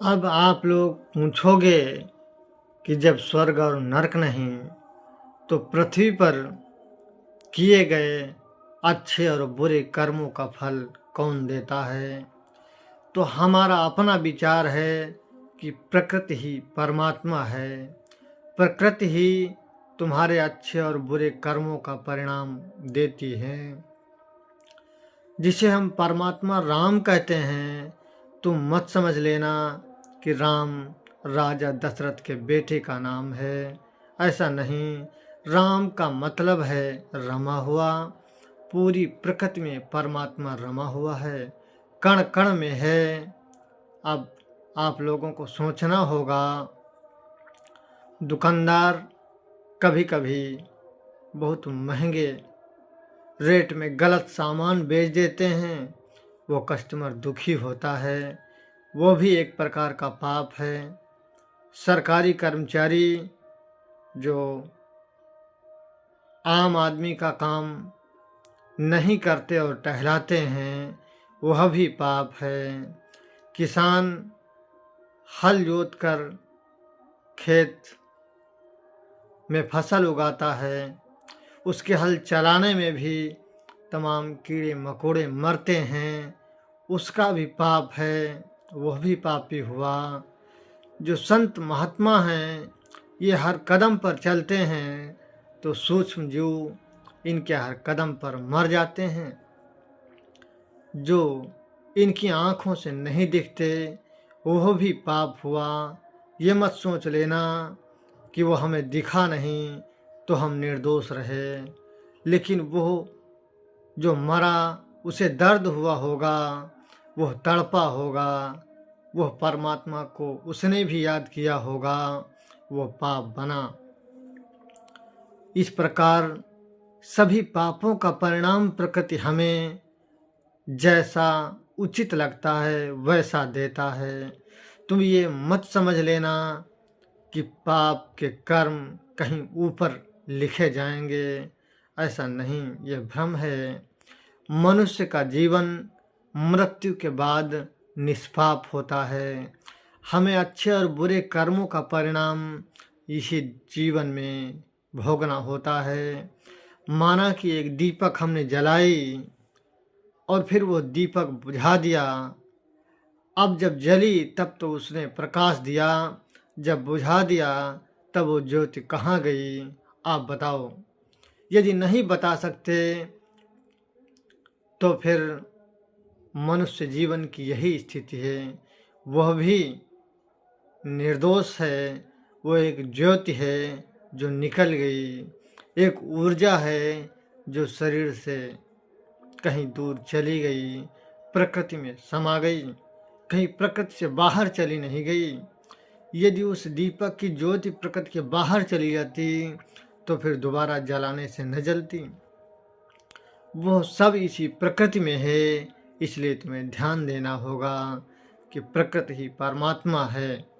अब आप लोग पूछोगे कि जब स्वर्ग और नरक नहीं तो पृथ्वी पर किए गए अच्छे और बुरे कर्मों का फल कौन देता है? तो हमारा अपना विचार है कि प्रकृति ही परमात्मा है। प्रकृति ही तुम्हारे अच्छे और बुरे कर्मों का परिणाम देती है। जिसे हम परमात्मा राम कहते हैं, तुम मत समझ लेना कि राम राजा दशरथ के बेटे का नाम है। ऐसा नहीं, राम का मतलब है रमा हुआ। पूरी प्रकृति में परमात्मा रमा हुआ है, कण कण में है। अब आप लोगों को सोचना होगा, दुकानदार कभी कभी बहुत महंगे रेट में गलत सामान बेच देते हैं, वो कस्टमर दुखी होता है, वो भी एक प्रकार का पाप है। सरकारी कर्मचारी जो आम आदमी का काम नहीं करते और टहलाते हैं, वह भी पाप है। किसान हल जोत कर खेत में फसल उगाता है, उसके हल चलाने में भी तमाम कीड़े मकोड़े मरते हैं, उसका भी पाप है, वह भी पापी हुआ। जो संत महात्मा हैं, ये हर कदम पर चलते हैं तो सूक्ष्म जीव इनके हर कदम पर मर जाते हैं। जो इनकी आँखों से नहीं दिखते, वह भी पाप हुआ। ये मत सोच लेना कि वो हमें दिखा नहीं तो हम निर्दोष रहे, लेकिन वो जो मरा उसे दर्द हुआ होगा, वह तड़पा होगा, वह परमात्मा को उसने भी याद किया होगा, वो पाप बना। इस प्रकार सभी पापों का परिणाम प्रकृति हमें जैसा उचित लगता है वैसा देता है। तुम ये मत समझ लेना कि पाप के कर्म कहीं ऊपर लिखे जाएंगे, ऐसा नहीं, यह भ्रम है। मनुष्य का जीवन मृत्यु के बाद निष्पाप होता है। हमें अच्छे और बुरे कर्मों का परिणाम इसी जीवन में भोगना होता है। माना कि एक दीपक हमने जलाई और फिर वो दीपक बुझा दिया। अब जब जली तब तो उसने प्रकाश दिया, जब बुझा दिया तब वो ज्योति कहाँ गई? आप बताओ। यदि नहीं बता सकते तो फिर मनुष्य जीवन की यही स्थिति है। वह भी निर्दोष है, वो एक ज्योति है जो निकल गई, एक ऊर्जा है जो शरीर से कहीं दूर चली गई, प्रकृति में समा गई, कहीं प्रकृति से बाहर चली नहीं गई। यदि उस दीपक की ज्योति प्रकृति के बाहर चली जाती तो फिर दोबारा जलाने से न जलती। वो सब इसी प्रकृति में है, इसलिए तुम्हें ध्यान देना होगा कि प्रकृति ही परमात्मा है।